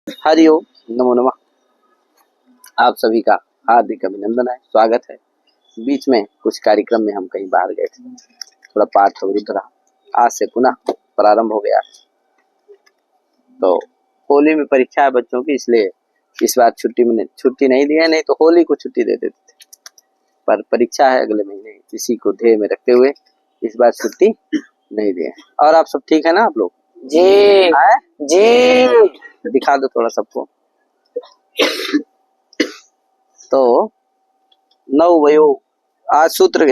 हरिओम, नमो नमः। आप सभी का हार्दिक अभिनंदन है, स्वागत है। बीच में कुछ कार्यक्रम में हम कहीं बाहर गए थे, थोड़ा पाठ अवरुद्ध रहा। आज से पुनः प्रारंभ हो गया। तो होली में परीक्षा है बच्चों की, इसलिए इस बार छुट्टी नहीं दी है, नहीं तो होली को छुट्टी दे देते थे। पर परीक्षा है अगले महीने, इसी को ध्येय में रखते हुए इस बार छुट्टी नहीं दी है। और आप सब ठीक है ना? आप लोग जी जी दिखा दो थोड़ा सबको। तो नववयो आज सूत्र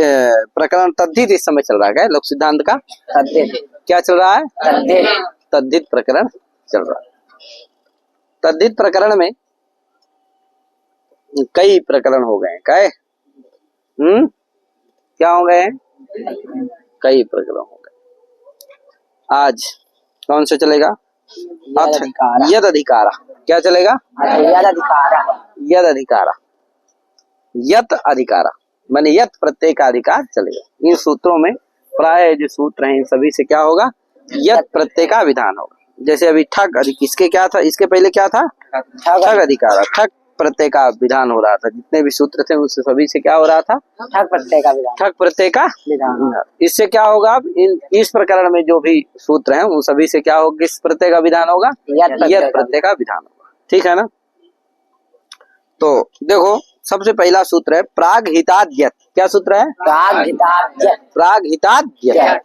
प्रकरण तद्धित इस समय चल रहा है। लोक सिद्धांत का क्या चल रहा है? तद्धित प्रकरण चल रहा है। तद्धित प्रकरण में कई प्रकरण हो गए। क्या हो गए? कई प्रकरण हो गए। आज कौन से चलेगा? यद अधिकारा। क्या चलेगा? यद अधिकारा। यत अधिकारा माने यत प्रत्यय का अधिकार चलेगा। इन सूत्रों में प्राय जो सूत्र हैं इन सभी से क्या होगा? यत प्रत्यय का विधान होगा। जैसे अभी ठग अधिक, इसके क्या था? इसके पहले क्या था? ठग अधिकारा। ठग प्रत्यय का विधान हो रहा था। जितने भी सूत्र थे उनसे सभी से क्या हो रहा था? ठग प्रत्यय का विधान। ठग प्रत्यय का विधान। इससे क्या होगा? इस प्रकरण में जो भी सूत्र हैं उन सभी से क्या होगा? किस प्रत्यय का विधान होगा? यत प्रत्यय का विधान होगा। ठीक है ना? तो देखो, सबसे पहला सूत्र है प्राग हिताद्यत। क्या सूत्र है? प्राग हिताद्यत।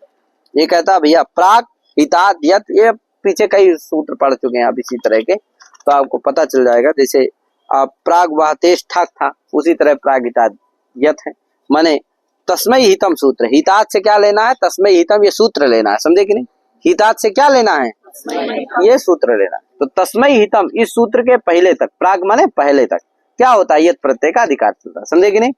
ये कहता है भैया प्राग हिताद्यत। ये पीछे कई सूत्र पढ़ चुके हैं आप इसी तरह के, तो आपको पता चल जाएगा। जैसे आप प्राग वाहतेश ठग था, उसी तरह प्राग हिताद्यत है। माने तस्मै हितम सूत्र। हितात से क्या लेना है? तस्मै हितम, ये सूत्र लेना है। समझे कि नहीं? हितात से क्या लेना है? ये सूत्र लेना है। तो तस्मै हितम इस सूत्र के पहले तक, प्राग माने पहले तक क्या होता है? यत प्रत्यय का अधिकार चलता है। समझे कि नहीं?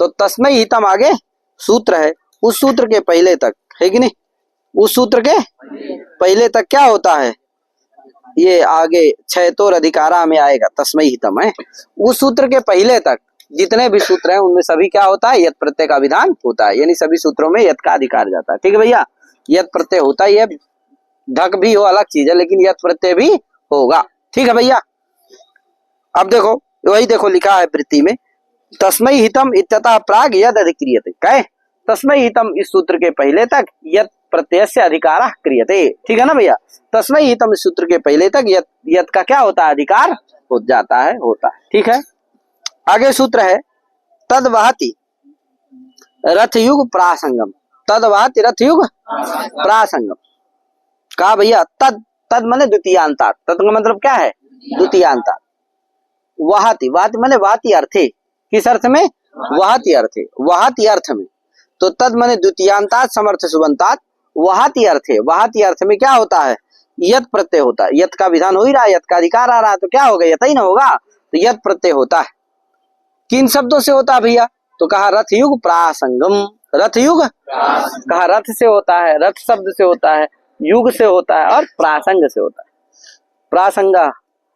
तो तस्मै हितम आगे सूत्र है, उस सूत्र के पहले तक है कि नहीं? उस सूत्र के पहले तक क्या होता है? ये आगे छैतोर अधिकारा में आएगा, तस्मै हितम है। उस सूत्र के पहले तक जितने भी सूत्र हैं उनमें सभी क्या होता है? यत प्रत्यय का विधान होता है। यानी सभी सूत्रों में यत का अधिकार जाता है। ठीक है भैया? यत प्रत्यय होता ही है। ढक भी हो अलग चीज है, लेकिन यत प्रत्यय भी होगा। ठीक है भैया? अब देखो, वही देखो लिखा है वृत्ति में, तस्मै हितम इत्यतः प्राग यद अधिक्रियते। कहे तस्मै हितम इस सूत्र के पहले तक यत प्रत्यय से अधिकार क्रियते। ठीक है ना भैया? तस्मै हितम इस सूत्र के पहले तक यत का क्या होता है? अधिकार हो जाता है, होता है। ठीक है? आगे सूत्र है तद वहति रथयुग प्रासंगम। तद वहति रथयुग प्रासंगम। कहा भैया तद, तद माने द्वितीयांता। तद का मतलब क्या है? द्वितीयांता। वहति, वहति माने वहति अर्थे। किस अर्थ में? वहति अर्थे, वहति अर्थ में। तो तद माने द्वितीयांतात समर्थ सुबंतात वहति अर्थे। वहति अर्थ में क्या होता है? यत प्रत्यय होता है। यत का विधान हो ही रहा है, यत का अधिकार आ रहा है, तो क्या होगा? यत ही ना होगा। तो यत प्रत्यय होता है। किन शब्दों से होता है भैया? तो कहा रथयुग प्रासंगम। रथयुग कहा रथ से होता है, रथ शब्द से होता है, युग से होता है और प्रासंग से होता है। प्रासंग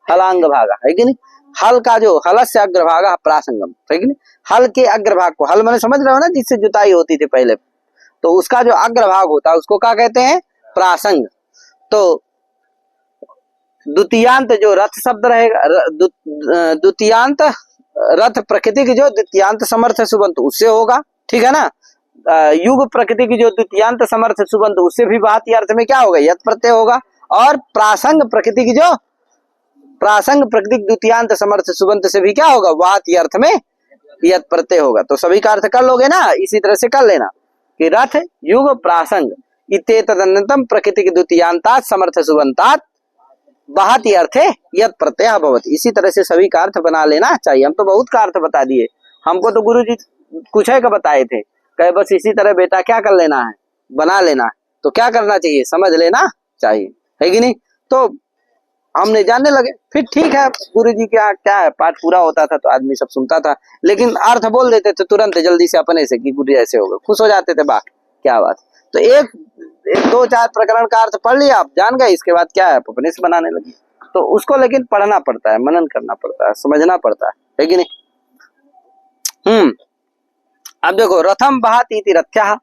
हलांग भागा है कि नहीं? हल का जो हल से अग्रभागा प्रासंगम है कि नहीं? हल के अग्रभाग को, हल मैंने समझ रहे हो ना, जिससे जुताई होती थी पहले, तो उसका जो अग्रभाग होता है उसको क्या कहते हैं? प्रासंग। तो द्वितीयांत जो रथ शब्द रहेगा, द्वितीयांत रथ प्रकृति की जो द्वितीयांत समर्थ सुबंत उससे होगा। ठीक है ना? युग प्रकृति की जो द्वितीयांत समर्थ सुबंत उससे भी वहति अर्थ में क्या होगा? यत प्रत्यय होगा। और प्रासंग प्रकृति की जो प्रासंग प्रकृति द्वितीयांत समर्थ सुबंत से भी क्या होगा? वहति अर्थ में यत प्रत्यय होगा। तो सभी का अर्थ कर लोगे ना? इसी तरह से कर लेना कि रथ युग प्रासंग इत्येतदनन्तरं प्रकृति की द्वितीयांतात समर्थ सुबंतात वहति अर्थे यत प्रत्यय भवति। इसी तरह से सभी का अर्थ बना लेना चाहिए। हम तो बहुत का अर्थ बता दिए, हमको तो गुरुजी कुछ है का बताए थे, कहे बस इसी तरह बेटा क्या कर लेना है? बना लेना है। तो क्या करना चाहिए? समझ लेना चाहिए, है कि नहीं? तो हमने जानने लगे। फिर ठीक है, गुरुजी क्या क्या है, पाठ पूरा होता था तो आदमी सब सुनता था, लेकिन अर्थ बोल देते थे तुरंत जल्दी से अपने से कि गुरुजी ऐसे हो गए, खुश हो जाते थे। बात क्या बात। तो एक दो चार प्रकरण का अर्थ पढ़ लिया, आप जान गए, इसके बाद क्या है? अपने से बनाने लगे। तो उसको लेकिन पढ़ना पड़ता है, मनन करना पड़ता है, समझना पड़ता है कि नहीं? अब देखो रथम बहाति इति रथ्यः।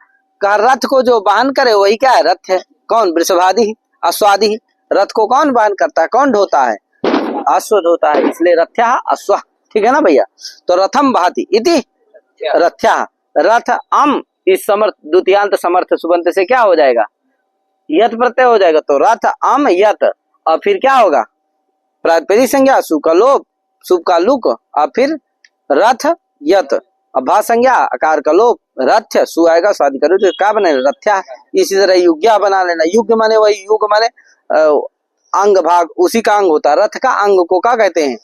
का रथ को जो वाहन करे वही क्या है? रथ है। कौन? वृषभादि अश्वादि। रथ को कौन वाहन करता है? कौन ढोता है? अश्व होता है, इसलिए रथ्या अश्व। ठीक है ना भैया। तो रथम वहति इति रथ्या, रथ अम इस समर्थ द्वितीयांत समर्थ सुबंत से क्या हो जाएगा, यत प्रत्यय हो जाएगा। तो रथ अम यत, और फिर क्या होगा, प्रातिपदिक संज्ञा सु का लोप, सुप का लुक, और फिर रथ यत, अब भा संज्ञा आकार का लोप, रथ्य सु आएगा स्वादि करो तो क्या बनेगा रथ्या। इसी तरह युग्या बना लेना, युग माने वही, युग माने अंग भाग, उसी का अंग होता है। रथ का अंग को क्या कहते हैं,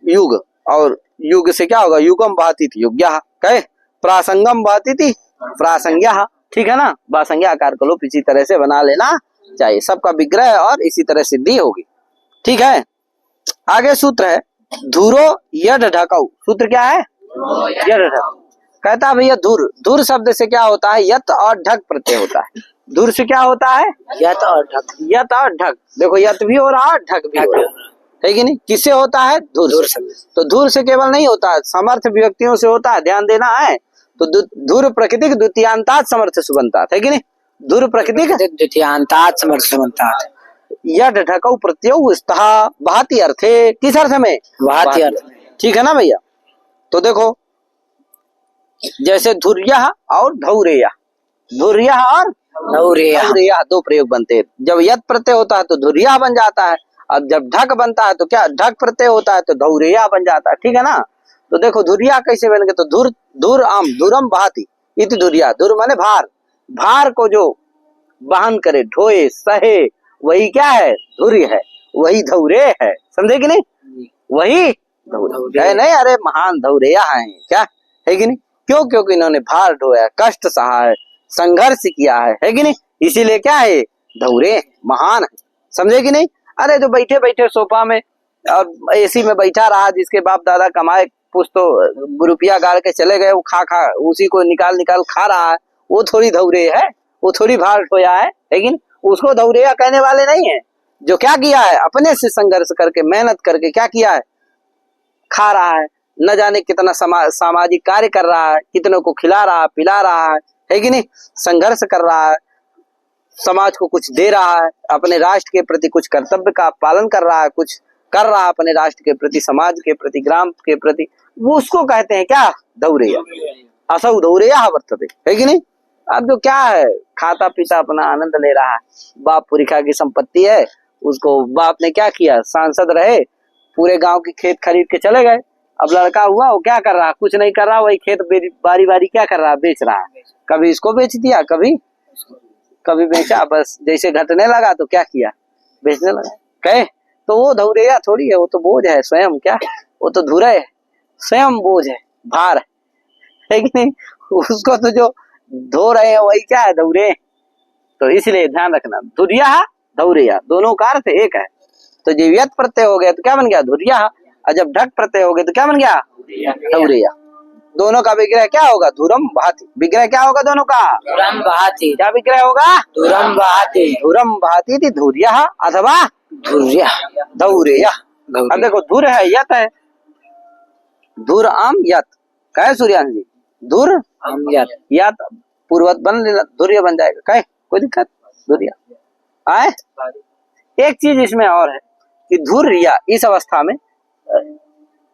युग। और युग से क्या होगा, युगम बहती थी युग्या, कहे प्रासंगम बहती थी प्रासंज्ञा। ठीक है ना, बासंज्ञा आकार का लोप इसी तरह से बना लेना चाहिए, सबका विग्रह और इसी तरह सिद्धि होगी। ठीक है, आगे सूत्र है धुरो यड ढकऊ। सूत्र क्या है, यड ढक। कहता है भैया धुर, धुर शब्द से क्या होता है, यत और ढक प्रत्यय होता है। धुर से क्या होता है, यत और ढक, यत और ढक। देखो यत भी हो रहा है, ढक भी हो रहा है कि नहीं। किससे होता है, धुर से। तो धुर से केवल नहीं होता है, समर्थ विभक्तियों से होता है, ध्यान देना है। तो धुर प्रकृतिक द्वितीयांतात समर्थ सुबंतात है कि नहीं, धुर प्रकृतिक द्वितीयांतात समर्थ सुबंतात। यड ढकऊ प्रत्यय स्तः बहति अर्थे, किस अर्थ में, बहति अर्थ में। ठीक है ना भैया। तो देखो जैसे धुर्य और धौरेया, धुर्य और धौरेया दो प्रयोग बनते हैं। जब यत प्रत्यय होता है तो धुर्या बन जाता है, अब जब ढक बनता है तो क्या ढक प्रत्यय होता है तो धौरेया बन जाता है। ठीक है ना। तो देखो धुर्या कैसे बन गए, तो धुर धुर आम धुरम बहाती इति धुर्या। धुर माने भार, भार को जो वहन करे, ढोए सहे, वही क्या है, धुर्य है, वही धौरे है। समझे कि नहीं, वही धौरे नहीं, अरे महान धौरेया है क्या, है कि नहीं। क्यों, क्योंकि इन्होंने भार ढोया, कष्ट सहा है, संघर्ष किया है कि नहीं, इसीलिए क्या है, धौरे महान है। समझे कि नहीं। अरे जो बैठे बैठे सोफा में और एसी में बैठा रहा, जिसके बाप दादा कमाए कुछ तो रुपया गाड़ के चले गए, वो खा खा उसी को निकाल निकाल खा रहा है, वो थोड़ी धौरे है, वो थोड़ी भार ढोया है, लेकिन उसको धौरेया कहने वाले नहीं है। जो क्या किया है, अपने से संघर्ष करके मेहनत करके क्या किया है, खा रहा है, न जाने कितना सामाजिक कार्य कर रहा है, कितनों को खिला रहा है, पिला रहा है कि नहीं, संघर्ष कर रहा है, समाज को कुछ दे रहा है, अपने राष्ट्र के प्रति कुछ कर्तव्य का पालन कर रहा है, कुछ कर रहा है अपने राष्ट्र के प्रति, समाज के प्रति, ग्राम के प्रति, वो उसको कहते हैं क्या, धौरेया। असौ धौरेया वर्तते, है कि नहीं। अब जो क्या है, खाता पीता अपना आनंद ले रहा है, बाप पुरिखा की संपत्ति है, उसको बाप ने क्या किया, सांसद रहे, पूरे गांव की खेत खरीद के चले गए। अब लड़का हुआ, वो क्या कर रहा है, कुछ नहीं कर रहा, वही खेत बारी बारी क्या कर रहा है, बेच रहा है। कभी इसको बेच दिया, कभी बेचा, बस जैसे घटने लगा तो क्या किया, बेचने लगा। कहे तो वो धौरेया थोड़ी है, वो तो बोझ है स्वयं, क्या वो तो धुरे है, स्वयं बोझ है, भार है कि नहीं। उसको तो जो धो रहे हैं वही क्या है, धौरे। तो इसलिए ध्यान रखना, धुर्या धौरेया दोनों का अर्थ एक है। तो जब यत प्रत्यय हो गया तो क्या बन गया, धुर्या, और जब ढक प्रत्यय हो गया तो क्या बन गया, धौरेया। दोनों का विग्रह क्या होगा, धुरम बहाती। विग्रह क्या होगा दोनों का, धुरम बहाती। क्या विग्रह होगा, धुरम बहाती। धुरम बहाती थी धुर्या अथवा धुर्या धौरेया। अब देखो धुर है, यत है, धुर आम यत, कहे सूर्यांश जी, धुर आम यत, यत पूर्वत बन लेना, धुर्य बन जाएगा, कहे कोई दिक्कत, धुर्या आए। एक चीज इसमें और है कि धुर्या इस अवस्था में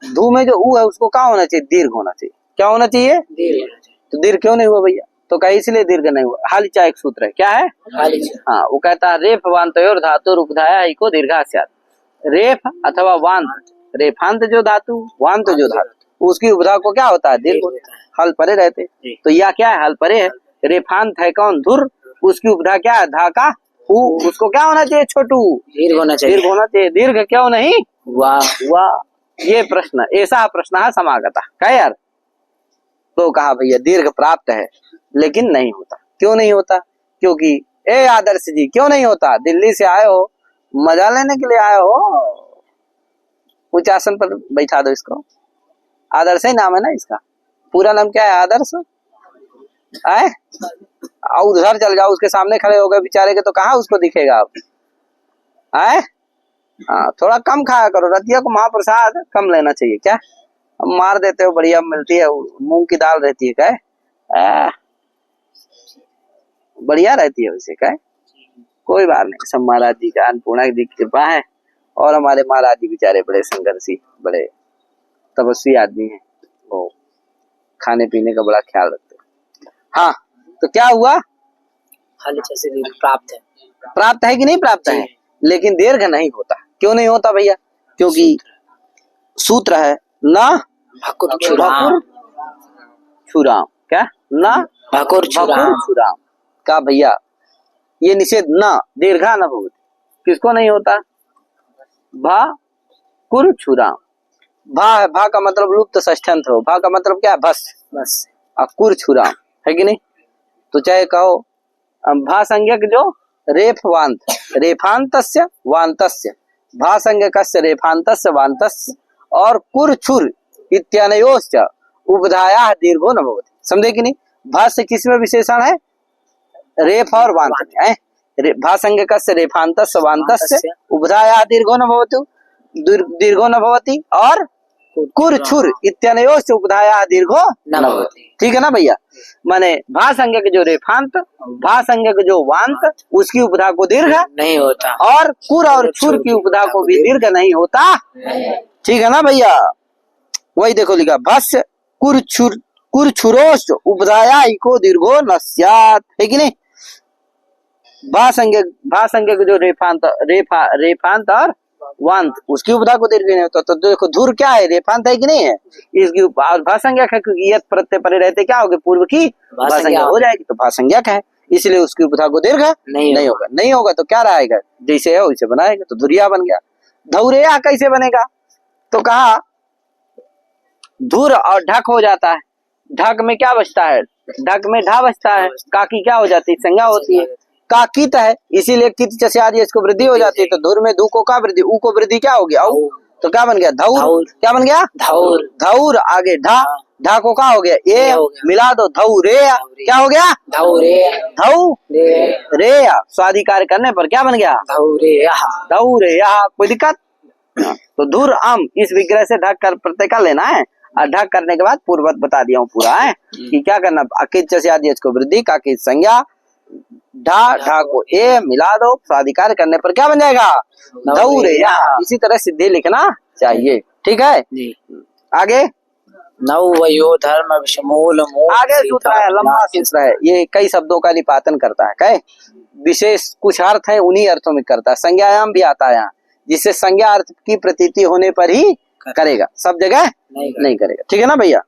धू में जो ऊ है उसको क्या होना चाहिए, दीर्घ होना चाहिए। क्या होना चाहिए, तो दीर्घ क्यों नहीं हुआ भैया, तो कहीं इसलिए दीर्घ नहीं हुआ। हालिचा एक सूत्र है, क्या है, हाँ, वो कहता है रेफ वांतयोर धातु उपधाया को दीर्घा स्यात्। रेफ अथवा वांत, रेफांत जो धातु, वांत जो धातु, उसकी उपधा को क्या होता है, दीर्घ, हल परे रहते। तो यह क्या है, हल परे है। रेफांत है कौन, धुर, उसकी उपधा क्या है, धा का ऊ, उसको क्या होना चाहिए, छोटू, दीर्घ होना चाहिए, दीर्घ होना चाहिए। दीर्घ क्यों नहीं, वाह वाह, ये प्रश्न, ऐसा प्रश्न है समागता का यार। तो कहा भैया दीर्घ प्राप्त है, लेकिन नहीं होता। क्यों नहीं होता, क्योंकि ए आदर्श जी क्यों नहीं होता, दिल्ली से आए हो, मजा लेने के लिए आए हो, उच्च आसन पर बैठा दो इसको। आदर्श ही नाम है ना इसका, पूरा नाम क्या है, आदर्श आए। और उधर चल जाओ, उसके सामने खड़े हो गए बेचारे के, तो कहाँ उसको दिखेगा आप, आए। हाँ, थोड़ा कम खाया करो, रतिया को महाप्रसाद कम लेना चाहिए, क्या मार देते हो, बढ़िया मिलती है, मूंग की दाल रहती है, क्या बढ़िया रहती है वैसे, क्या कोई बात नहीं, सब महाराज जी का, अन्नपूर्णा जी की कृपा है। और हमारे महाराज जी बेचारे बड़े संघर्षी, बड़े तपस्वी आदमी हैं, वो खाने पीने का बड़ा ख्याल रखते हैं। हाँ, तो क्या हुआ? फल जैसे दीर्घ प्राप्त है। प्राप्त है कि नहीं प्राप्त है? लेकिन दीर्घ नहीं होता। क्यों नहीं होता भैया? क्योंकि सूत्र है ना भकुर छुराम। छुराम, क्या ना भकुर छुराम छुराम का भैया ये निषेध न दीर्घा न भवति। किसको नहीं होता? भा कुर छुराम। भा है, भा का मतलब लुप्त षष्ठ्यंत हो, भा का मतलब क्या है? बस बस। कुर छुराम है कि नहीं? तो चाहे कहो भा संज्ञक जो रेफवांत, रेफांतस्य वांतस्य, भा संज्ञकस्य रेफांतस्य वांतस्य और कुर छुर इत्यानयोश्च उपधाया दीर्घो न भवति। समझे कि नहीं? भा से किसमें विशेषण है? रेफ और वांत में है। भा संज्ञकस्य रेफांतस्य वांतस्य उपधाया दीर्घो न भवति, दीर्घो न भवति और कुर छुर इत्यानयोश्च उपधाया दीर्घो न भवति। ठीक है ना भैया? माने भा संज्ञक जो रेफांत, भा संज्ञक जो वांत, उसकी उपधा को दीर्घ नहीं होता और कुर और छुर की उपधा को भी दीर्घ नहीं होता। ठीक है ना भैया? वही देखो लिखा भस्य कुर छुरोश्च उपधाया इको दीर्घो न स्यात्, है कि नहीं? भा संज्ञक जो रेफांत और वांत, उसकी उपधा को दीर्घ नहीं होता। तो देखो धुर क्या है? रेफांत है कि नहीं है? इसकी भासंज्ञक है, क्योंकि यत प्रत्यय परे रहते क्या होगे? पूर्व की भासंज्ञा हो जाएगी, तो भासंज्ञक है, इसलिए उसकी उपधा को दीर्घ नहीं होगा। नहीं होगा तो क्या रहेगा? जैसे है वैसे बनाएगा, तो धुरिया बन गया। धौरेया कैसे बनेगा? तो कहा धुर और ढक हो जाता है। ढक में क्या बचता है? ढक में ढा बचता है। काकी क्या हो जाती है? संज्ञा होती है। काकित है, इसीलिए कित चस्यादि इसको वृद्धि हो जाती है। तो धुर में धू को का वृद्धि? ऊ को वृद्धि क्या हो गया? औ। तो क्या बन गया? धौर। क्या बन गया? धौर। धौर आगे ढा, ढा को का हो गया? ए मिला दो, धौरे। क्या हो गया? धौरे। धौ रे स्वाधिकार करने पर क्या बन गया? धौरे। धौरे। कोई दिक्कत? तो धुर आम इस विग्रह से ढक कर प्रत्यय कर लेना है, और ढक करने के बाद पूर्ववत बता दिया हूँ पूरा है कि क्या करना। अकित चस्यादि इसको वृद्धि, काकित संज्ञा, ढा को ए मिला दो, स्वाधिकार करने पर क्या बन जाएगा? धौरे। इसी तरह सिद्धि लिखना चाहिए। ठीक है जी। आगे नवयो धर्म विषमूल आगे सूत्र है, लंबा सूत्र है, ये कई शब्दों का निपातन करता है। कहे विशेष कुछ अर्थ है, उन्हीं अर्थों में करता है। संज्ञायाम भी आता है यहाँ, जिससे संज्ञा अर्थ की प्रतीति होने पर ही करेगा, सब जगह नहीं करेगा। ठीक है ना भैया?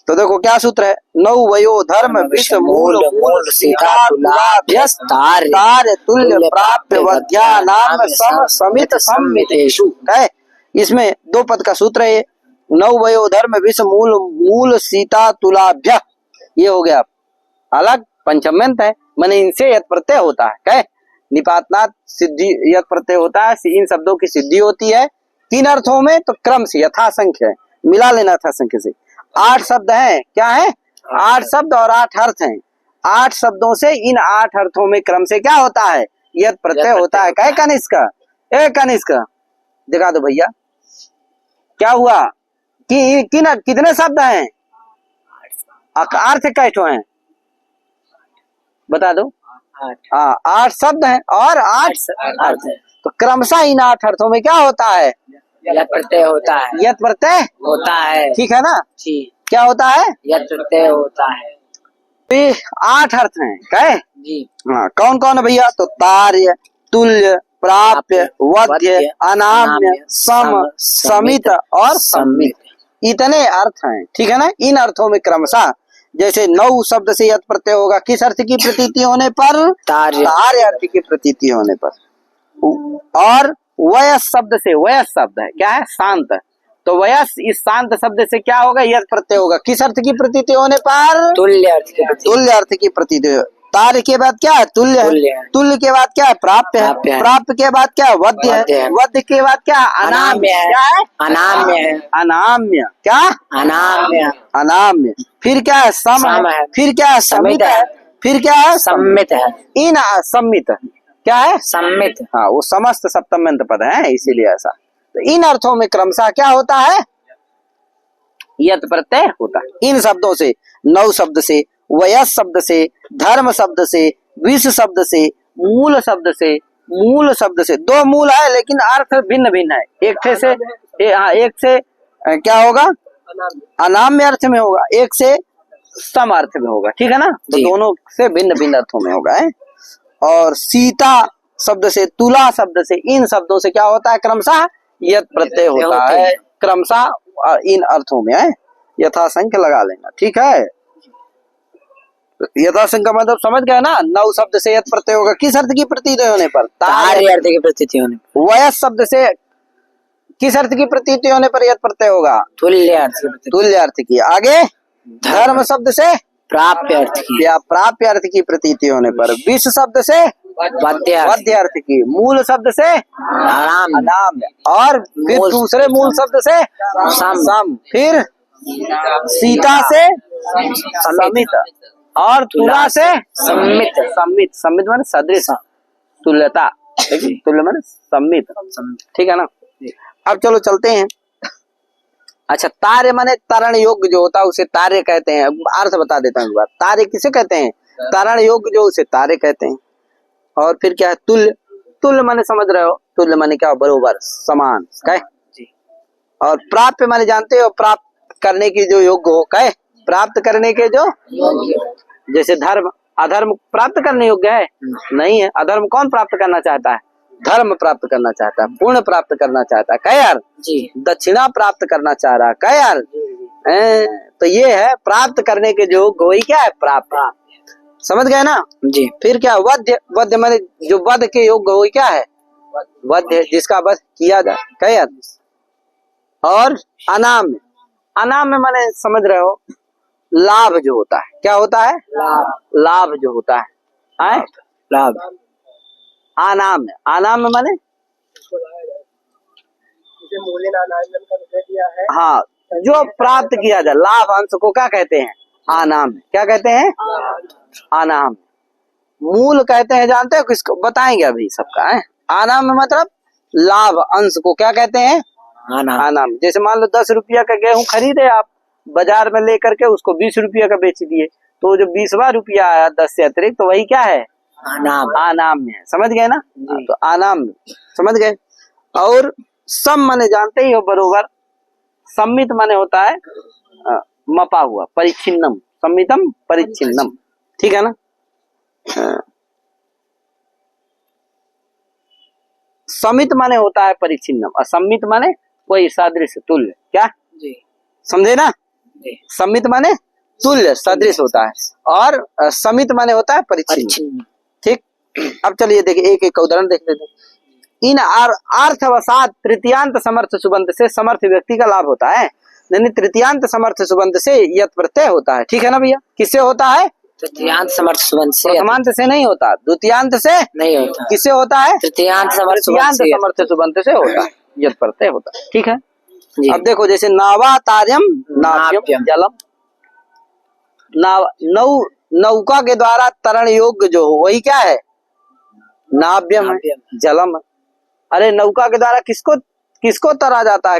तो देखो क्या सूत्र है? नवयो धर्म विश्व मूल मूल सीता तुलाभ्यस्तार्य तुल्य प्राप्य वध्यानाम सम समित सम्मितेषु। है इसमें दो पद का सूत्र है। नवयो धर्म विश्व मूल मूल सीता तुलाभ्य, ये हो गया अलग पंचम्यंत है, माने इनसे यत प्रत्यय होता है। कहे निपातनात् सिद्धि यत प्रत्यय होता है। इन शब्दों की सिद्धि होती है 3 अर्थों में, तो क्रम से यथासंख्य है, मिला लेना था संख्या से। 8 शब्द हैं। क्या है? 8 शब्द और 8 अर्थ हैं। 8 शब्दों से इन 8 अर्थों में क्रम से क्या होता है? यत प्रत्यय होता है। कहे कनिष्क, ए कनिष्क दिखा दो भैया, क्या हुआ कि कितने शब्द हैं? अर्थ कैठो हैं? बता दो। 8 शब्द हैं और 8 अर्थ। तो क्रमशः इन 8 अर्थों में क्या होता है? यत प्रत्यय होता है। यत प्रत्यय होता है। ठीक है ना जी। क्या होता है? यत प्रत्यय होता है। तो 8 अर्थ हैं। कहे जी। हाँ, कौन कौन है भैया? तो तार्य, तुल्य, प्राप्य, वध्य, अनाम्य, सम, समित और सम्मित, इतने अर्थ हैं। ठीक है ना? इन अर्थों में क्रमशः जैसे 9 शब्द से यत प्रत्यय होगा किस अर्थ की प्रतीति होने पर? तार्य अर्थ की प्रतीति होने पर। और वयस शब्द से, वयस शब्द है क्या है? शांत। तो वयस इस शांत शब्द से क्या होगा? यत प्रत्यय होगा किस अर्थ की प्रतीति होने पर? तुल्य अर्थ की प्रतीति। तुल्य अर्थ की प्रतीति। तार्य के बाद क्या है? तुल्य। तुल्य के बाद क्या है? प्राप्य है। प्राप्य के बाद क्या है? वध्य है। वध्य के बाद क्या है? अनाम्य है। क्या है? अनाम्य है। अनाम्य क्या? अनाम्य। अनाम्य। फिर क्या है? सम है। फिर क्या है? समित है। फिर क्या है? सम्मित है। इन सम्मित क्या है? सम्मित। हाँ, वो समस्त सप्तम्यंत पद है, इसीलिए ऐसा। तो इन अर्थों में क्रमशः क्या होता है? यत प्रत्यय होता है। इन शब्दों से, 9 शब्द से, वयस शब्द से, धर्म शब्द से, विष शब्द से, मूल शब्द से, मूल शब्द से, दो मूल है लेकिन अर्थ भिन्न भिन्न है। एक से क्या होगा, अनाम्य अर्थ में होगा, एक से सम अर्थ में होगा, ठीक है ना। तो दोनों से भिन्न भिन्न अर्थों में होगा है। और सीता शब्द से, तुला शब्द से, इन शब्दों से क्या होता है, क्रमशः यत प्रत्यय होता है, क्रमशः इन अर्थों में है। यथासंख्य लगा लेना, ठीक है। यथासंख्य का मतलब समझ गए ना, नौ शब्द से यत प्रत्यय होगा किस अर्थ की प्रतीत होने पर, तार्य अर्थ की प्रतीति होने पर। वयस शब्द से किस अर्थ की प्रतीति होने पर यत प्रत्यय होगा, तुल्य अर्थ की प्रतीति। तुल्य अर्थ की। आगे धर्म शब्द से प्राप्य अर्थ की। या प्राप्य अर्थ की प्रतीति होने पर। विष शब्द से वध्य अर्थ की। मूल शब्द से अनाम, और फिर दूसरे मूल शब्द से सम, फिर सीता से समित, और तुला से सम्मित। सम्मित, सम्मित माने सदृश, तुल्यता, तुल्य माने सम्मित, ठीक है ना। अब चलो चलते हैं। अच्छा, तार्य माने तरण योग्य जो होता है उसे तार्य कहते हैं। अर्थ बता देता हूँ एक बार। तार्य किसे कहते हैं, तरण योग्य जो उसे तार्य कहते हैं। और फिर क्या है, तुल्य। तुल्य माने समझ रहे हो, तुल्य माने क्या, बरोबर, समान, कहे। और प्राप्य माने जानते हो, प्राप्त करने की जो योग्य हो, कहे, प्राप्त करने के जो, जैसे धर्म, अधर्म प्राप्त करने योग्य है नहीं है। अधर्म कौन प्राप्त करना चाहता है, धर्म प्राप्त करना चाहता है, पुण्य प्राप्त करना चाहता है, कहे यार, दक्षिणा प्राप्त करना चाह रहा है, कहे यार। तो ये है प्राप्त करने के जो योग्य, वही क्या है, प्राप्त। समझ गए ना जी। फिर क्या, वध्य। वध्य माने जो वध के योग्य हो, क्या है, वध्य, जिसका वध किया जाए, कहे यार। और अनाम्य, अनाम्य माने समझ रहे हो, लाभ जो होता है, क्या होता है, लाभ जो होता है, लाभ। अनाम्य, अनाम्य माने, हाँ, जो प्राप्त किया जाए, लाभ अंश को क्या कहते हैं, अनाम्य। क्या कहते हैं, अनाम्य। मूल कहते हैं, जानते हो किसको, बताएंगे अभी सबका है। अनाम्य मतलब लाभ अंश को क्या कहते हैं, अनाम्य। जैसे मान लो 10 रुपया का गेहूं खरीदे आप, बाजार में लेकर के उसको 20 रुपया का बेच दिए, तो जो 20वां रुपया आया 10 से अतिरिक्त, तो वही क्या है, अनाम्य है। समझ गए ना, तो अनाम्य, समझ गए। और सम माने जानते ही हो, बरोबर। सम्मित माने होता है मपा हुआ, परिच्छिन्नम, सम्मितम परिच्छिन्नम, ठीक है ना। समित माने होता है परिच्छिन्नम, और सम्मित माने वही सदृश, तुल्य, क्या जी, समझे ना। सम्मित माने तुल्य, सदृश होता है, और समित माने होता है परिच्छिन्न, ठीक। अब चलिए देखिए, एक एक उदाहरण देख लेते हैं। इन अर्थवसात तृतीयांत समर्थ सुबंध से समर्थ व्यक्ति का लाभ होता है, यानी तृतीयांत समर्थ सुबंध से यत प्रत्यय होता है, ठीक है ना भैया। किससे होता है, तृतीयांत समर्थ सुबंध से, प्रथमांत से नहीं होता, द्वितीयांत से नहीं होता, किससे होता है, तृतीयांत समर्थ सुबंध से होता है, यत प्रत्यय होता है, ठीक है। अब देखो, जैसे नावातार्यम नाव्यम जलम, नौका के द्वारा तरण योग्य जो हो, वही क्या है, नाव्यम है, जलम। अरे नौका के द्वारा किसको तैरा जाता है,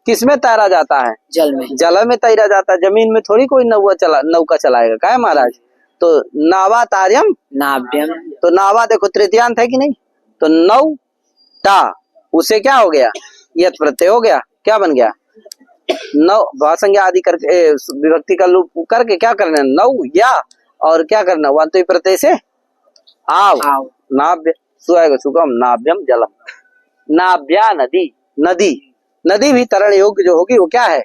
किसमें तैरा जाता है, जल में, जल में तैरा जाता है। जमीन में थोड़ी कोई नौका चलाएगा, क्या है महाराज। तो नावातार्यम नाव्यम, तो नावा देखो तृतीयांत है कि नहीं, तो नौ ता, उसे क्या हो गया, यत प्रत्यय हो गया, क्या बन गया, नौ, भाषंज्ञा आदि करके विभक्ति का लोप करके क्या करना, नौ या, और क्या करना, वंतु प्रत्यय से आव, नाभ्य, सुआएगा सुगम, नाभ्यम जलम। नाभ्या नदी, नदी, नदी भी तरण योग्य जो होगी वो क्या है,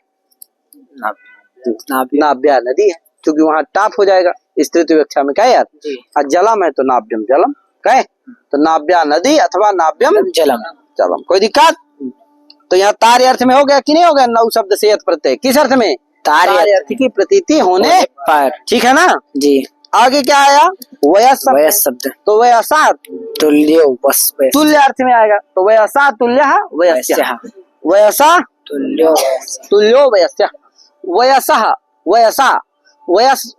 नाभ्या नदी है, क्योंकि वहां टाप हो जाएगा स्त्रीत्व व्याख्या में, क्या यार। और जलम है तो नाभ्यम जलम, कहे तो नाभ्या नदी अथवा नाभ्यम जलम, जलम, कोई दिक्कत। तो यहाँ तार्य अर्थ में हो गया कि नहीं हो गया, नौ शब्द से यत प्रत्यय, किस अर्थ में, तार्य अर्थ की प्रतीति होने पर, ठीक है ना जी। आगे क्या आया, वयस शब्द, तो वयसा तुल्यो, तुल्य अर्थ में आएगा, तो वयसा तुल्य वयस्या, वयसा तुल्यो, तुल्यो वयस्या, वयसा वयसा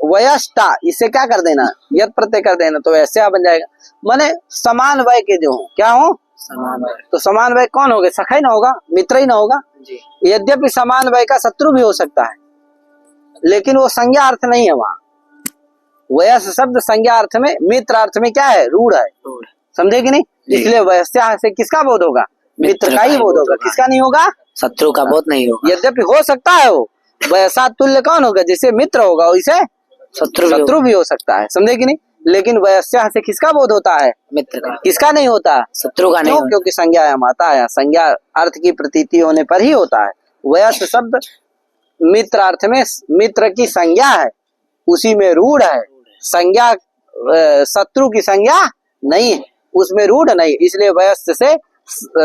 वयस्ता, इसे क्या कर देना, यत प्रत्यय कर देना, तो वयस्या बन जाएगा। माने समान वय के जो हो, क्या हो, समान वय। तो समान वय कौन होगा, सखा ही ना होगा, मित्र ही ना होगा। यद्यपि समान वय का शत्रु भी हो सकता है, लेकिन वो संज्ञा अर्थ नहीं है वहां। वयस शब्द संज्ञा अर्थ में, मित्र अर्थ में क्या है, रूढ़ है, समझे कि नहीं? इसलिए वयस्या से किसका बोध होगा? मित्र का ही बोध होगा। किसका नहीं होगा? शत्रु का बोध नहीं होगा। यद्यपि हो सकता है वो वयसा तुल्य कौन होगा? जैसे मित्र होगा वैसे शत्रु भी हो सकता है, समझे कि नहीं? लेकिन वयस्या से किसका बोध होता है? मित्र का। किसका नहीं होता? शत्रु का नहीं होता। क्योंकि संज्ञा यहाँ आता है, संज्ञा अर्थ की प्रतीति होने पर ही होता है। वयस शब्द मित्र अर्थ में मित्र की संज्ञा है, उसी में रूढ़ है। संज्ञा शत्रु की संज्ञा नहीं है, उसमें रूढ़ नहीं, इसलिए वयस से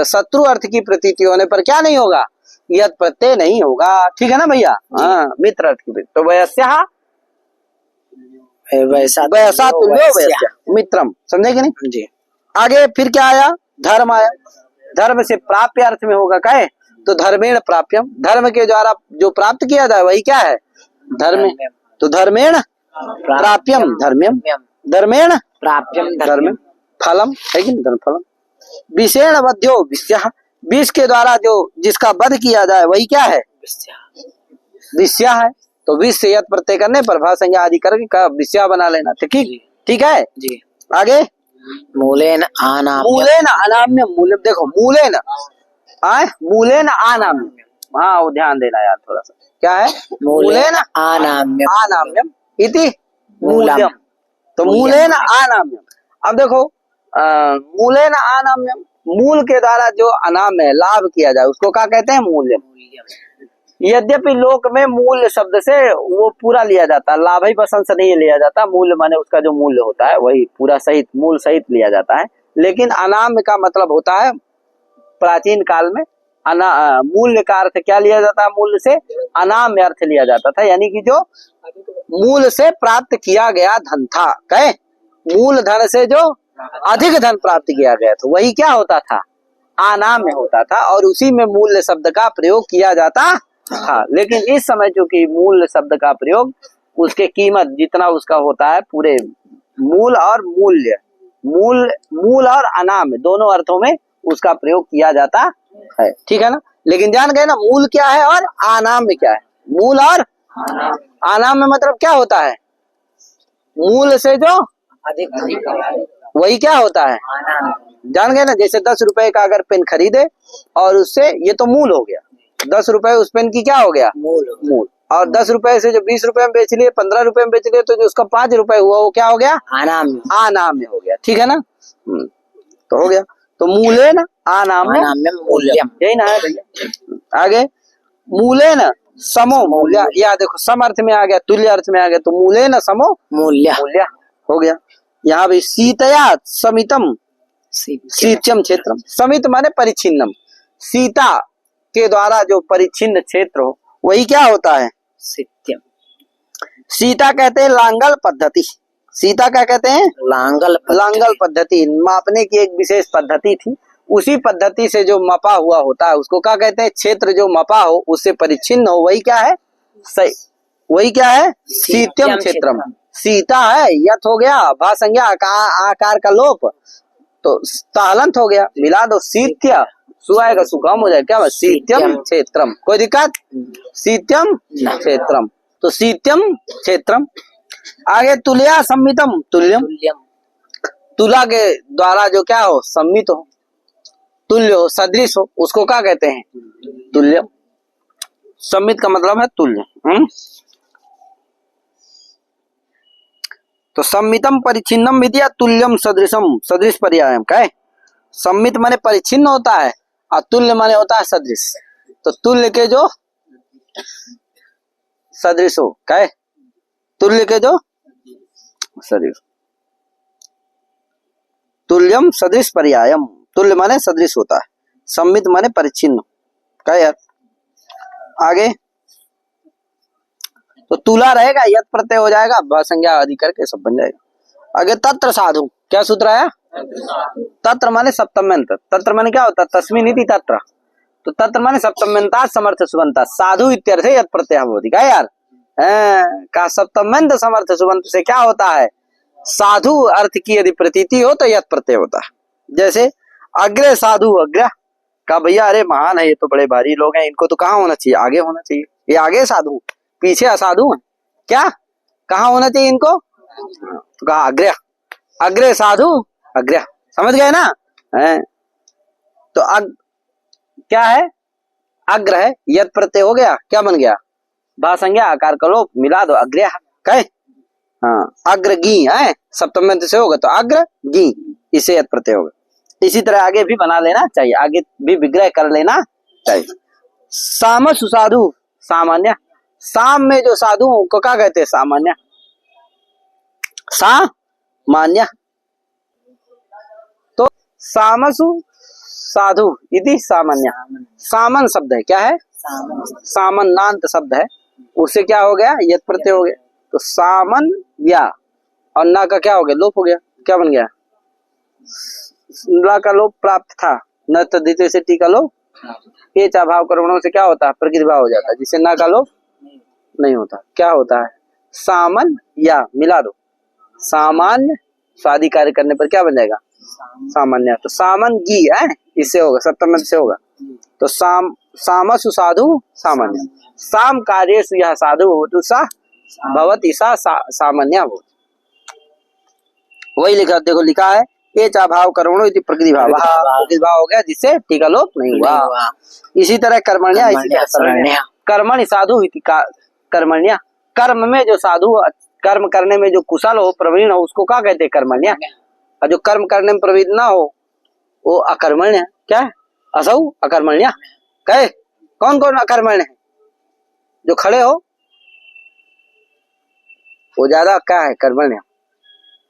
शत्रु अर्थ की प्रतीति होने पर क्या नहीं होगा? यद प्रत्यय नहीं होगा। ठीक है ना भैया? हाँ, मित्र अर्थ की। तो वयस्या वैसा तुल्यो वयस्या मित्रम, समझे कि नहीं जी। आगे फिर क्या आया? धर्म आया। धर्म से प्राप्य अर्थ में होगा कहे तो धर्मेण प्राप्यम, धर्म के द्वारा जो प्राप्त किया जाए वही क्या है? धर्म। तो धर्मेण प्राप्यम धर्म्यम, धर्मेण प्राप्यम धर्म फलम है कि नहीं? धर्म फलम। विषेण वध्यो विष्या, विष के द्वारा जो जिसका वध किया जाए वही क्या है? विष्या है। तो विष से यत प्रत्यय करने पर भाव संज्ञा आदि करके विष्या बना लेना। ठीक है जी। आगे मूलेन आनाम्यम, मूलेन अनाम्यम, मूल देखो मूलेन मूलेन अनाम्यम। हाँ वो ध्यान देना यार थोड़ा सा, क्या है? मूलेन आनाम्यम अनाम्यम इति मूल्यम। तो मूलेन अनाम्यम। अब देखो मूलेन अनाम्यम, मूल के द्वारा जो अनाम्य लाभ किया जाए उसको क्या कहते हैं? मूल्यम। यद्यपि लोक में मूल्य शब्द से वो पूरा लिया जाता है, लाभ ही पसंद से नहीं लिया जाता। मूल्य माने उसका जो मूल्य होता है वही पूरा सहित मूल सहित लिया जाता है। लेकिन अनाम्य का मतलब होता है प्राचीन काल में मूल्य का अर्थ क्या लिया जाता है? मूल्य से अनाम्य अर्थ लिया जाता था, यानी कि जो मूल से प्राप्त किया गया धन था। कहे मूल धन से जो अधिक धन प्राप्त किया गया था वही क्या होता था? अनाम्य होता था, और उसी में मूल्य शब्द का प्रयोग किया जाता था। लेकिन इस समय चूंकि मूल शब्द का प्रयोग उसके कीमत जितना उसका होता है पूरे मूल और मूल्य, मूल और अनाम्य दोनों अर्थों में उसका प्रयोग किया जाता है। ठीक है ना? लेकिन जान गए ना मूल क्या है और अनाम्य क्या है? मूल और अनाम्य मतलब क्या होता है? मूल से जो अधिक वही क्या होता है? जान गए ना? जैसे 10 रुपए का अगर पेन खरीदे और उससे ये तो मूल हो गया, 10 रुपए उस पेन की क्या हो गया? मूल। और 10 रुपए से जो 20 रुपए में बेच लिए, 15 रुपए में बेच लिए, तो जो उसका 5 रुपए हुआ वो क्या हो गया? अनाम्य हो गया। ठीक है ना? तो हो गया। तो मूलेन अनाम्यम मूल्यम, यही ना है भैया। आगे मूलेन समो मूल्य, या देखो सम अर्थ में आ गया, तुल्य अर्थ में आ गया, तो मूलेन समो मूल्य हो गया। यहाँ भी सीतया समितम शीत्यम क्षेत्रम, समित माने परिच्छिन्नम, सीता के द्वारा जो परिच्छिन्न क्षेत्र हो वही क्या होता है? सीत्यम। सीता कहते हैं लांगल पद्धति। सीता क्या कहते हैं? लांगल पद्धति। मापने की एक विशेष पद्धति थी, उसी पद्धति से जो मपा हुआ होता है उसको क्या कहते हैं? क्षेत्र जो मपा हो उससे परिच्छिन्न हो वही क्या है? सही, वही क्या है? सीत्यम क्षेत्रम। सीता है, यथ हो गया, भा संज्ञा आकार का लोप, तो तालंत हो गया, मिला दो सीत्य, सुआएगा सुकाम हो जाए, क्या सीत्यम क्षेत्रम। कोई दिक्कत? सीत्यम क्षेत्रम, तो सीत्यम क्षेत्रम। आगे तुल्या सम्मितम तुल्यम, तुला के द्वारा जो क्या हो? सम्मित हो, तुल्य हो, सदृश हो, उसको क्या कहते हैं? तुल्यम। सम्मित का मतलब है तुल्य। तो सम्मितम परिच्छिन्नम विद्या तुल्यम सदृशम, सदृश पर्यायम। क्या? सम्मित माने परिच्छिन्न होता है और तुल्य माने होता है सदृश। तो तुल्य के जो सदृश हो, क्या? तुल्य के जो सदृश, तुल्यम सदृश पर्यायम। तुल्य माने सदृश होता है, सम्मित माने परिच्छिन्न। क्या यार? आगे तो तुला रहेगा, यत प्रत्यय हो जाएगा, भ संज्ञा आदि करके सब बन जाएगा। आगे तत्र साधु, क्या सूत्र आया? तत्र माने सप्तम्यंत। तत्र माने क्या होता है? तस्मिन् इति तत्र। तो तत्र माने सप्तम्यंता समर्थ सुबंता, साधु इत्यर्थ यत प्रत्यय होती। क्या यार? का सप्तम्यंत समर्थ सुबंत से क्या होता है? साधु अर्थ की यदि प्रतीति हो तो यत प्रत्यय होता है। जैसे अग्रे साधु अग्र का, भैया अरे महान है, ये तो बड़े भारी लोग हैं, इनको तो कहाँ होना चाहिए? आगे होना चाहिए। ये आगे साधु, पीछे असाधु है क्या? कहाँ होना चाहिए इनको? तो कहा अग्र, अग्रे साधु अग्र, समझ गए ना? हैं? तो क्या है? अग्र है, यत प्रत्यय हो गया, क्या बन गया? भा संज्ञा आकार का लोप, मिला दो अग्र्या, कहे हाँ अग्र गी है, सप्तम में से होगा तो अग्र गी, इसे यत प्रत्यय होगा। इसी तरह आगे भी बना लेना चाहिए, आगे भी विग्रह कर लेना चाहिए। साम सुसाधु सामान्य, साम में जो साधु को क्या कहते हैं? सामान्य, सामान्य। तो सामसु साधु इति सामान्य, सामन शब्द है, क्या है? सामन नांत शब्द है, उससे क्या हो गया? यत प्रत्यय हो गया। तो सामन या, और ना का क्या हो गया? लोप हो गया, क्या बन गया? ना का लोप प्राप्त था, न तो द्वितीय से टी का लोप, ये भाव कर्मणों से क्या होता है? प्रकृति भाव हो जाता है, जिससे ना का लोप नहीं होता, क्या होता है? सामन या, मिला दो सामान्य, स्वादि कार्य करने पर क्या बन जाएगा? सामान्य। तो सामन गी है, इससे होगा, सप्तम से होगा। तो सामसु साधु सामान्य, साम कार्येषु यह साधु होतु सा भवति सा सामान्य भवति। वही लिखा, देखो लिखा है ये चा भाव कर्मणो इति प्रकृति भाव, प्रकृति भाव हो गया, जिससे टी का लोप नहीं हुआ। इसी तरह कर्मण्या, इसी तरह शरण्या, कर्मणि साधु इति कर्मण्या, कर्म में जो साधु, कर्म करने में जो कुशल हो, प्रवीण हो, उसको क्या कहते हैं? कर्मण्या। और जो कर्म करने में प्रवीण ना हो वो अकर्मण्य, क्या है? असौ अकर्मण्य, कहे कौन कौन अकर्मण्य है? जो खड़े हो वो ज्यादा क्या है? कर्मण्य।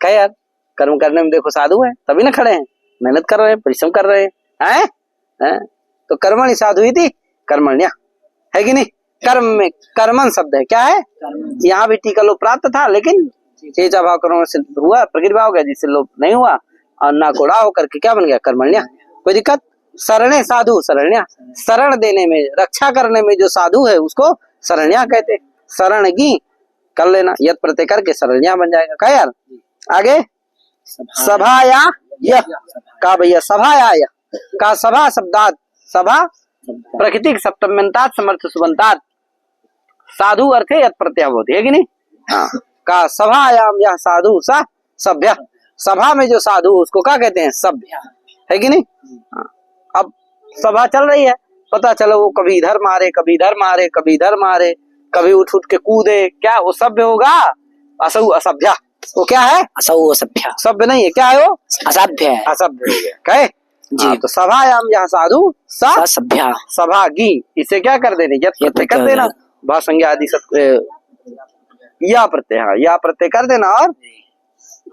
कहे यार कर्म करने में देखो साधु है, तभी ना खड़े हैं, मेहनत कर रहे हैं, परिश्रम कर रहे हैं, तो कर्मणि साधु इति कर्मण्य, है कि नहीं? कर्म में कर्मन शब्द है, क्या है? यहाँ भी टीका लोप प्राप्त था, लेकिन चेचा भाव कर्म से हुआ, प्रकृति भाव हो गया, जिससे लोप नहीं हुआ, और ना कोड़ा होकर के क्या बन गया? कर्मण्य। कोई दिक्कत? शरणे साधु शरण्या, शरण देने में, रक्षा करने में जो साधु है उसको शरण्या कहते। शरण गी कर लेना, यत प्रत्यय करके शरण्या बन जाएगा। क्या यार? आगे सभाया यह का भैया, सभाया यह का, सभा शब्दात, सभा प्रकृतिक सप्तम्यंतात समर्थ सुबंतात, साधु अर्थे यत प्रत्यय होती है कि नहीं? हाँ, का सभायाम यह साधु सा सभ्य, सभा में जो साधु उसको क्या कहते हैं? सभ्य, है कि नहीं? हाँ। अब सभा चल रही है, पता चलो वो कभी इधर मारे, कभी इधर मारे, कभी इधर मारे, कभी उठ उठ के कूदे, क्या वो सभ्य होगा? असौ असभ्य, वो क्या है? असौ असभ्य, सभ्य नहीं है, क्या है वो? असभ्य है, असभ्य हो गया। कहे जी। हाँ, तो सभायाम यह साधु सा सभ्य, सभा गी, इसे क्या कर देने? यत प्रत्यय कर देना, भा संज्ञा आदि सब या प्रत्यय, हाँ या प्रत्यय कर देना, और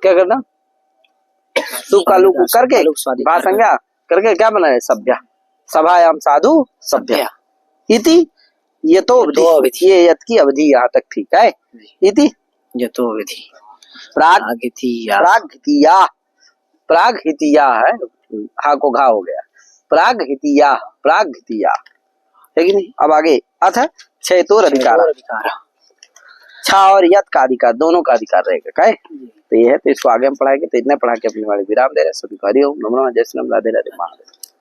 क्या करना? सुख का लुक करके भा संज्ञा करके क्या बना है? सभ्य, सभायाम साधु सभ्य इति यतो विधि, ये यत की अवधि यहाँ तक ठीक है। इति यतो विधि, प्रागहितिया, प्रागहितिया है, हा को घा हो गया, प्रागहितिया, प्रागहितिया, है कि नहीं? अब आगे अथ क्षेतोर अधिकार, छा और यत का अधिकार, दोनों का अधिकार रहेगा। क्या तो ये है, तो इसको आगे हम पढ़ाएंगे। तो इतने पढ़ा के अपनी वाले विराम दे रहे। सभी को हरि ओम, नमो नमः, जय श्री राम, राधे राधे।